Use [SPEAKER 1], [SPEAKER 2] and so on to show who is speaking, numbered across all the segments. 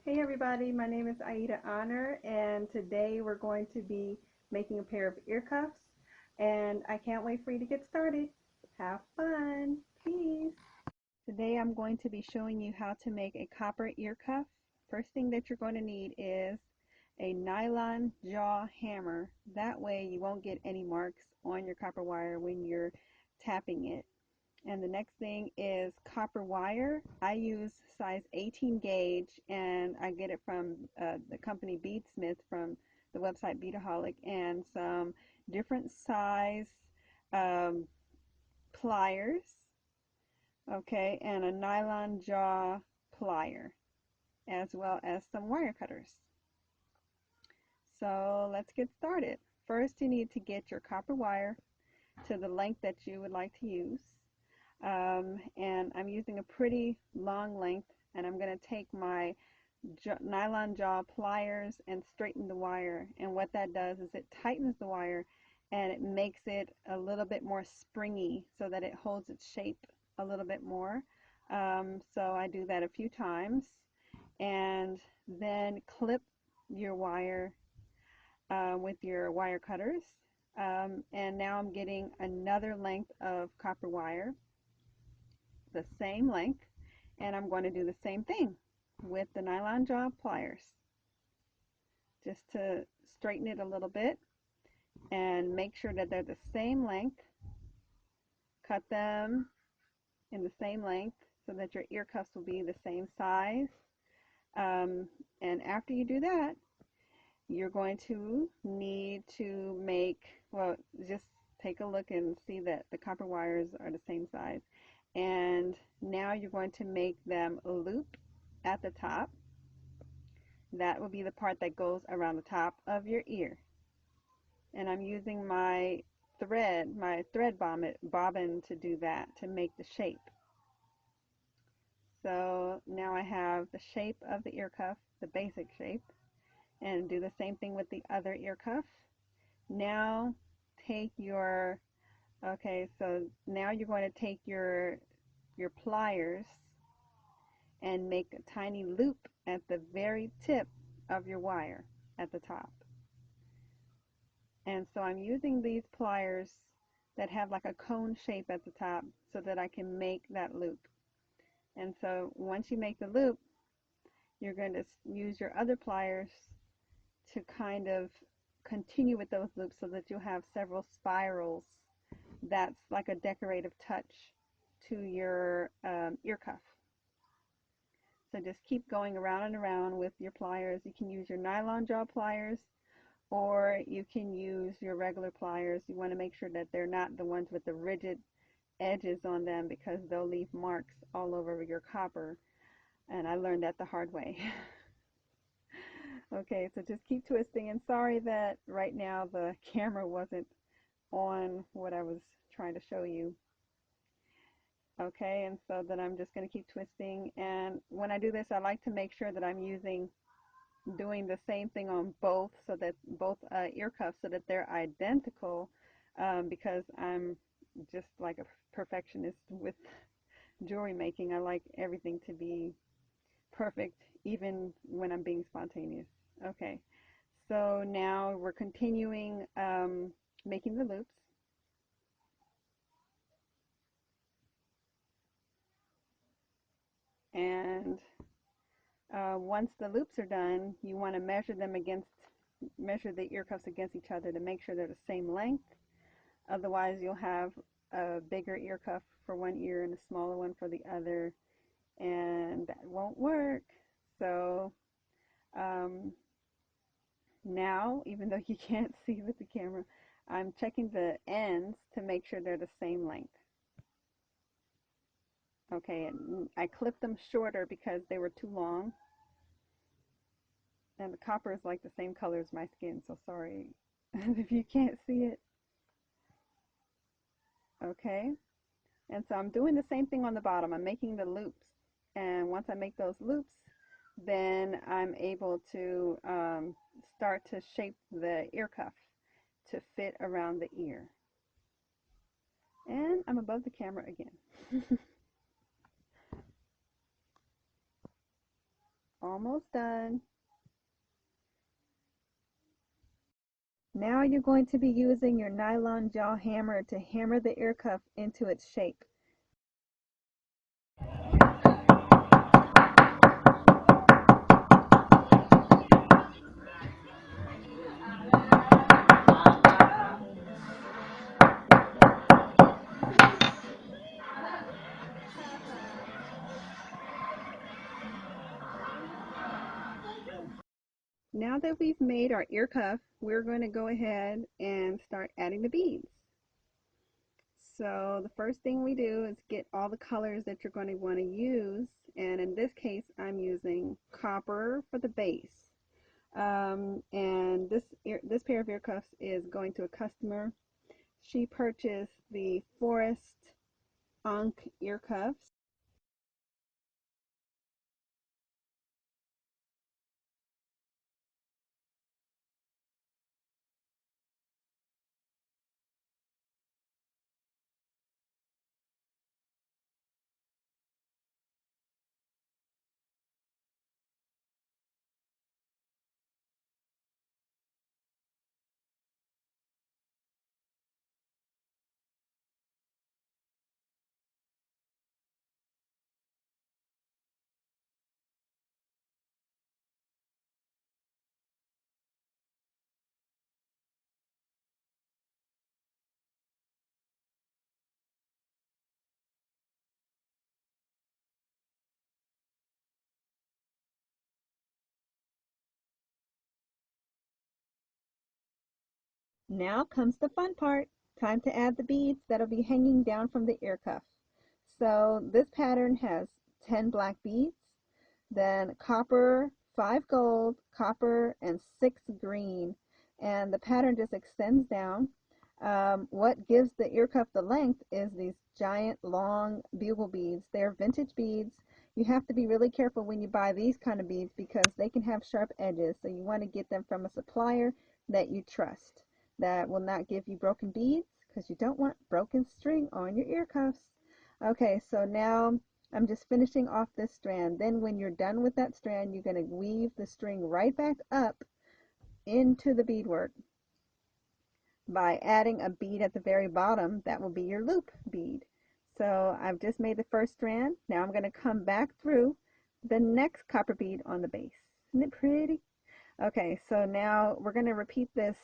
[SPEAKER 1] Hey everybody, my name is Ayida Honor, and today we're going to be making a pair of ear cuffs, and I can't wait for you to get started. Have fun! Peace! Today I'm going to be showing you how to make a copper ear cuff. First thing that you're going to need is a nylon jaw hammer. That way you won't get any marks on your copper wire when you're tapping it. And the next thing is copper wire. I use size 18 gauge and I get it from the company Beadsmith from the website Beadaholic, and some different size um, pliers, okay, and a nylon jaw plier, as well as some wire cutters. So let's get started. First, you need to get your copper wire to the length that you would like to use. And I'm using a pretty long length, and I'm going to take my nylon jaw pliers and straighten the wire. And what that does is it tightens the wire and it makes it a little bit more springy so that it holds its shape a little bit more. So I do that a few times, and then clip your wire with your wire cutters. And now I'm getting another length of copper wire, the same length, and I'm going to do the same thing with the nylon jaw pliers, just to straighten it a little bit and make sure that they're the same length. Cut them in the same length so that your ear cuffs will be the same size. And after you do that, you're going to need to make, well, just take a look and see that the copper wires are the same size. And now you're going to make them loop at the top. That will be the part that goes around the top of your ear. And I'm using my thread bobbin to do that, to make the shape. So now I have the shape of the ear cuff, the basic shape, and do the same thing with the other ear cuff. Now take your, okay, so now you're going to take your pliers and make a tiny loop at the very tip of your wire at the top. And so I'm using these pliers that have like a cone shape at the top so that I can make that loop. And so once you make the loop, you're going to use your other pliers to kind of continue with those loops so that you'll have several spirals. That's like a decorative touch to your ear cuff. So just keep going around and around with your pliers. You can use your nylon jaw pliers, or you can use your regular pliers. You want to make sure that they're not the ones with the rigid edges on them, because they'll leave marks all over your copper, and I learned that the hard way. Okay, so just keep twisting, and sorry that right now the camera wasn't on what I was trying to show you. Okay, and so then I'm just going to keep twisting, and when I do this, I like to make sure that I'm doing the same thing on both, so that both ear cuffs, so that they're identical, because I'm just like a perfectionist with jewelry making. I like everything to be perfect, even when I'm being spontaneous. Okay, so now we're continuing making the loops. And once the loops are done, you want to measure the ear cuffs against each other to make sure they're the same length. Otherwise, you'll have a bigger ear cuff for one ear and a smaller one for the other, and that won't work. So now, even though you can't see with the camera, I'm checking the ends to make sure they're the same length. Okay, and I clipped them shorter because they were too long. And the copper is like the same color as my skin, so sorry if you can't see it. Okay, and so I'm doing the same thing on the bottom. I'm making the loops, and once I make those loops, then I'm able to start to shape the ear cuff to fit around the ear. And I'm above the camera again. almost done. Now you're going to be using your nylon jaw hammer to hammer the ear cuff into its shape. Now that we've made our ear cuff, we're going to go ahead and start adding the beads. So the first thing we do is get all the colors that you're going to want to use, and in this case I'm using copper for the base. And this pair of ear cuffs is going to a customer. She purchased the Forest Ankh ear cuffs. Now comes the fun part. Time to add the beads that'll be hanging down from the ear cuff. So this pattern has 10 black beads, then copper, 5 gold, copper, and 6 green. And the pattern just extends down. What gives the ear cuff the length is these giant long bugle beads. They're vintage beads. You have to be really careful when you buy these kind of beads because they can have sharp edges. So you want to get them from a supplier that you trust, that will not give you broken beads, because you don't want broken string on your ear cuffs. Okay, so now I'm just finishing off this strand. Then when you're done with that strand, you're going to weave the string right back up into the beadwork by adding a bead at the very bottom. That will be your loop bead. So I've just made the first strand. Now I'm going to come back through the next copper bead on the base. Isn't it pretty? Okay, so now we're going to repeat this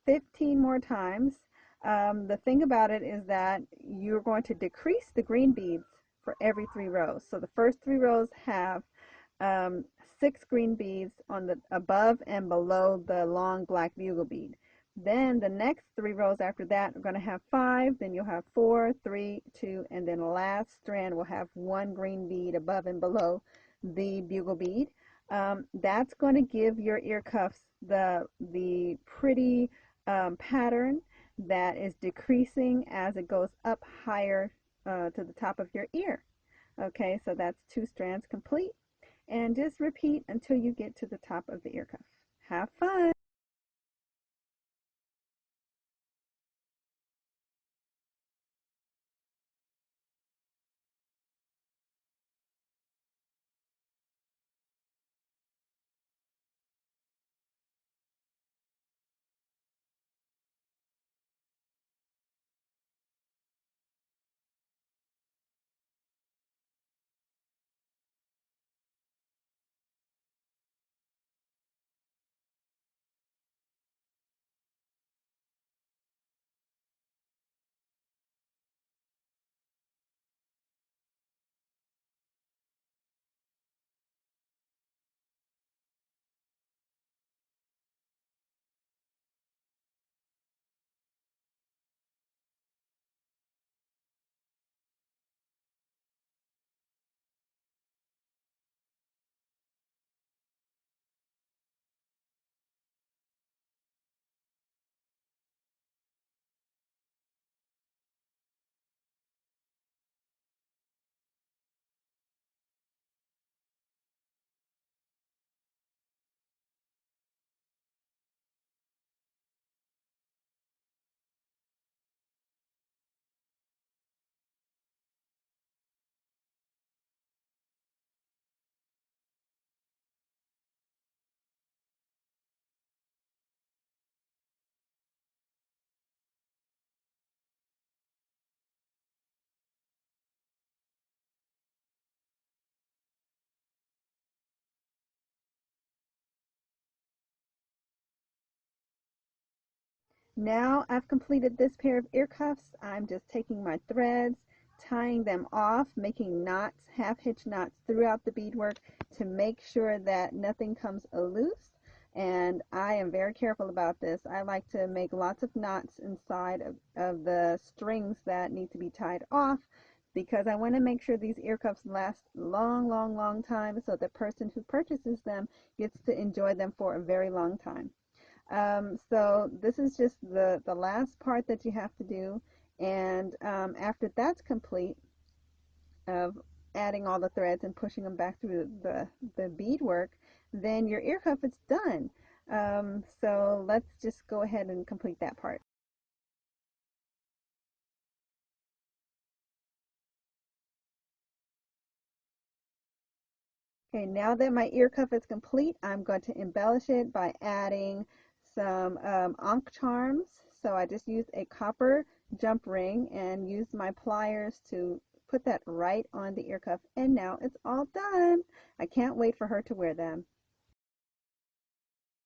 [SPEAKER 1] 15 more times. The thing about it is that you're going to decrease the green beads for every 3 rows. So the first 3 rows have um, 6 green beads on the above and below the long black bugle bead. Then the next 3 rows after that are going to have 5, then you'll have 4, 3, 2, and then the last strand will have 1 green bead above and below the bugle bead. That's going to give your ear cuffs the pretty pattern that is decreasing as it goes up higher to the top of your ear. Okay, so that's 2 strands complete. And just repeat until you get to the top of the ear cuff. Have fun! Now I've completed this pair of ear cuffs. I'm just taking my threads, tying them off, making knots, half hitch knots throughout the beadwork to make sure that nothing comes loose. And I am very careful about this. I like to make lots of knots inside of the strings that need to be tied off because I want to make sure these ear cuffs last long, long, long time so the person who purchases them gets to enjoy them for a very long time. So this is just the last part that you have to do, and after that's complete, of adding all the threads and pushing them back through the beadwork, then your ear cuff is done. So let's just go ahead and complete that part. Okay, now that my ear cuff is complete, I'm going to embellish it by adding some ankh charms. So I just used a copper jump ring and used my pliers to put that right on the ear cuff. And now it's all done. I can't wait for her to wear them.